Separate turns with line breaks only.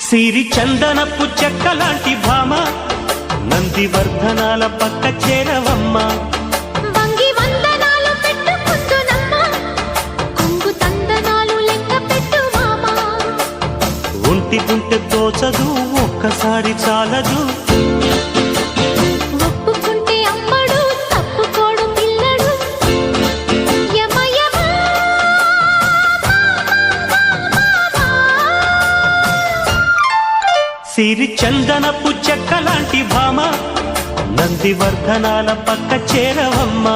సిరి చందనపు చెక్కలాంటి భామ నందివర్ధనాల పక్క చేరవమ్మ.
వంగి వందనాలు పెట్టుకుందునమ్మ, కొంగు తందనాలు లెక్క పెట్టు మామ.
ఒంటి గుంటె తోచదు ఒక్కసారి చాలదు,
ఒప్పుకుంటే అమ్మడు తప్పుకోడు పిల్లడు. యమ యమ
సిరి చందనపు చెక్కలాంటి భామ నందివర్ధనాల పక్క చేరవమ్మ.